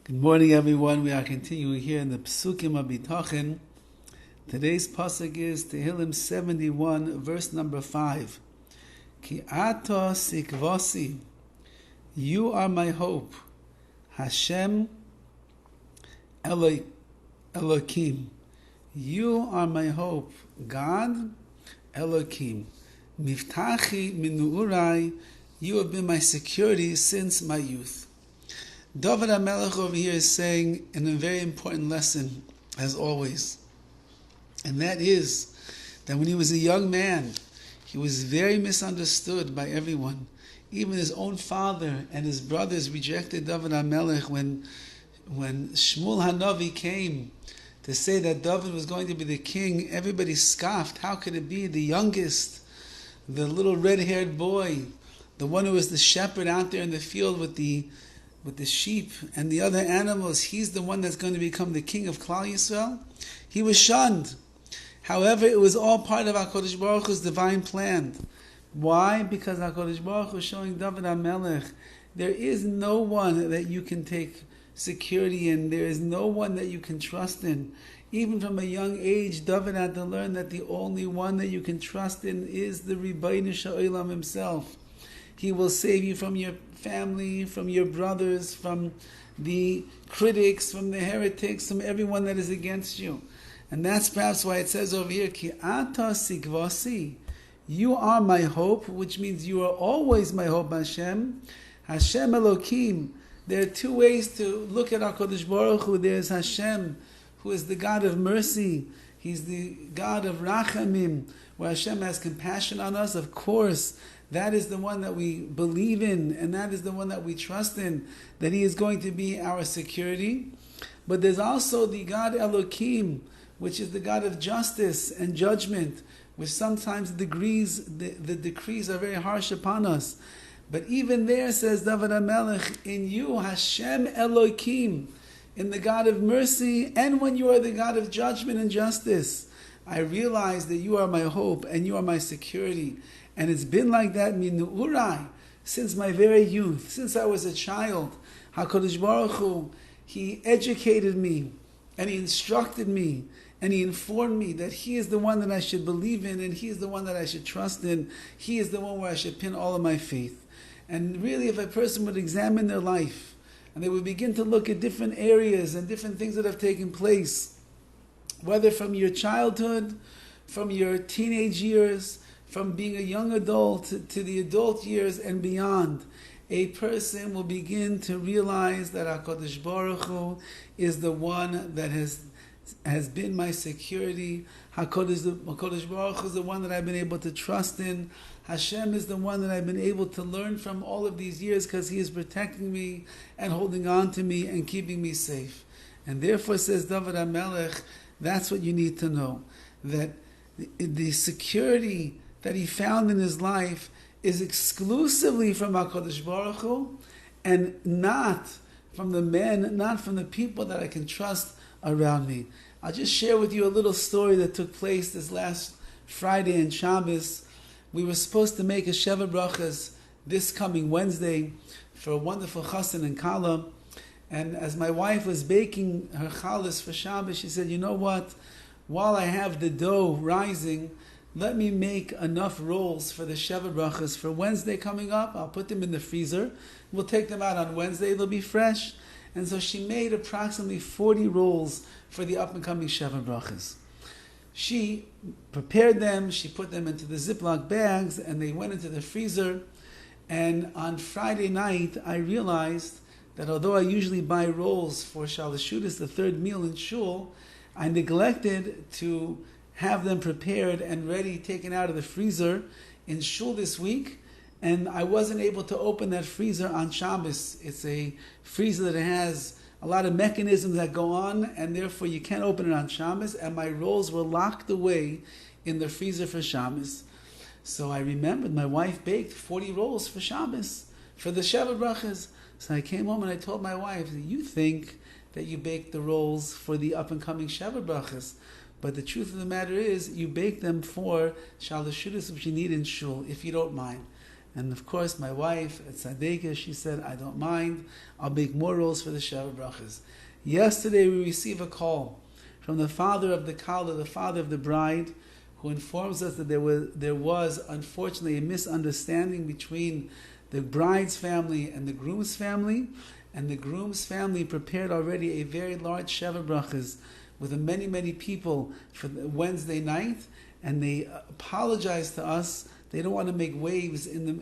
Good morning, everyone. We are continuing here in the Psukim of Bitachon. Today's pasuk is Tehillim 71, verse number 5. Ki ato sikvasi, you are my hope. Hashem Elokim, you are my hope. God Elokim. Miftachi minurai, you have been my security since my youth. Dovid HaMelech over here is saying in a very important lesson, as always, and that is that when he was a young man, he was very misunderstood by everyone. Even his own father and his brothers rejected Dovid HaMelech when Shmuel HaNavi came to say that Dovid was going to be the king. Everybody scoffed. How could it be the youngest, the little red-haired boy, the one who was the shepherd out there in the field with the sheep and the other animals, he's the one that's going to become the king of Klal Yisrael? He was shunned. However, it was all part of HaKadosh Baruch Hu's divine plan. Why? Because HaKadosh Baruch Hu was showing Dovid HaMelech, there is no one that you can take security in. There is no one that you can trust in. Even from a young age, Dovid had to learn that the only one that you can trust in is the Ribbono Shel Olam himself. He will save you from your family, from your brothers, from the critics, from the heretics, from everyone that is against you. And that's perhaps why it says over here, Ki ata sikvasi, you are my hope, which means you are always my hope, Hashem. Hashem Elokim. There are two ways to look at HaKadosh Baruch Hu. There's Hashem, who is the God of mercy. He's the God of Rachamim, where Hashem has compassion on us. Of course, that is the one that we believe in, and that is the one that we trust in, that He is going to be our security. But there's also the God Elokim, which is the God of justice and judgment, which sometimes the decrees are very harsh upon us. But even there, says Dovid HaMelech, in you, Hashem Elokim, in the God of mercy, and when you are the God of judgment and justice, I realize that you are my hope and you are my security. And it's been like that minurai since my very youth, since I was a child. HaKadosh Baruch Hu, He educated me, and He instructed me, and He informed me that He is the one that I should believe in, and He is the one that I should trust in. He is the one where I should pin all of my faith. And really, if a person would examine their life, and they would begin to look at different areas and different things that have taken place, whether from your childhood, from your teenage years, from being a young adult to the adult years and beyond, a person will begin to realize that HaKadosh Baruch Hu is the one that has been my security. HaKadosh Baruch Hu is the one that I've been able to trust in. Hashem is the one that I've been able to learn from all of these years, because He is protecting me and holding on to me and keeping me safe. And therefore, says Dovid HaMelech, that's what you need to know, that the security that he found in his life is exclusively from HaKadosh Baruch Hu, and not from the men, not from the people that I can trust around me. I'll just share with you a little story that took place this last Friday in Shabbos. We were supposed to make a Sheva Brachas this coming Wednesday for a wonderful chassan in Kala. And as my wife was baking her chalas for Shabbos, she said, you know what? While I have the dough rising, let me make enough rolls for the Sheva Brachas for Wednesday coming up. I'll put them in the freezer. We'll take them out on Wednesday. They'll be fresh. And so she made approximately 40 rolls for the up-and-coming Sheva Brachas. She prepared them. She put them into the Ziploc bags, and they went into the freezer. And on Friday night, I realized that although I usually buy rolls for Shalashudas, the third meal in Shul, I neglected to have them prepared and ready, taken out of the freezer in Shul this week, and I wasn't able to open that freezer on Shabbos. It's a freezer that has a lot of mechanisms that go on, and therefore you can't open it on Shabbos, and my rolls were locked away in the freezer for Shabbos. So I remembered my wife baked 40 rolls for Shabbos, for the Sheva Brachas. So I came home and I told my wife, you think that you baked the rolls for the up-and-coming Sheva Brachas, but the truth of the matter is, you bake them for Shalashudas, which you need in Shul, if you don't mind. And of course, my wife at Tzadika, she said, I don't mind. I'll make more rolls for the Sheva Brachas. Yesterday, we received a call from the father of the Kala, the father of the bride, who informs us that there was unfortunately a misunderstanding between the bride's family and the groom's family, and the groom's family prepared already a very large Sheva Brachas with many, many people for the Wednesday night, and they apologized to us. They don't want to make waves in the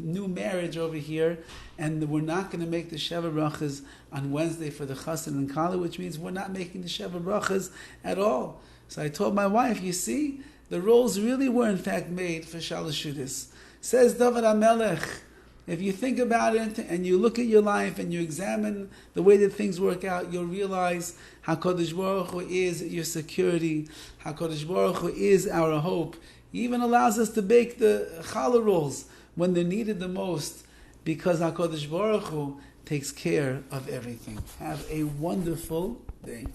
new marriage over here, and we're not going to make the Sheva Brachas on Wednesday for the Chassan and Kala, which means we're not making the Sheva Brachas at all. So I told my wife, you see, the rolls really were in fact made for Shalosh Shudas. Says Dovid HaMelech, if you think about it and you look at your life and you examine the way that things work out, you'll realize how HaKadosh Baruch Hu is your security, how HaKadosh Baruch Hu is our hope. He even allows us to bake the challah rolls when they're needed the most, because HaKadosh Baruch Hu takes care of everything. Have a wonderful day.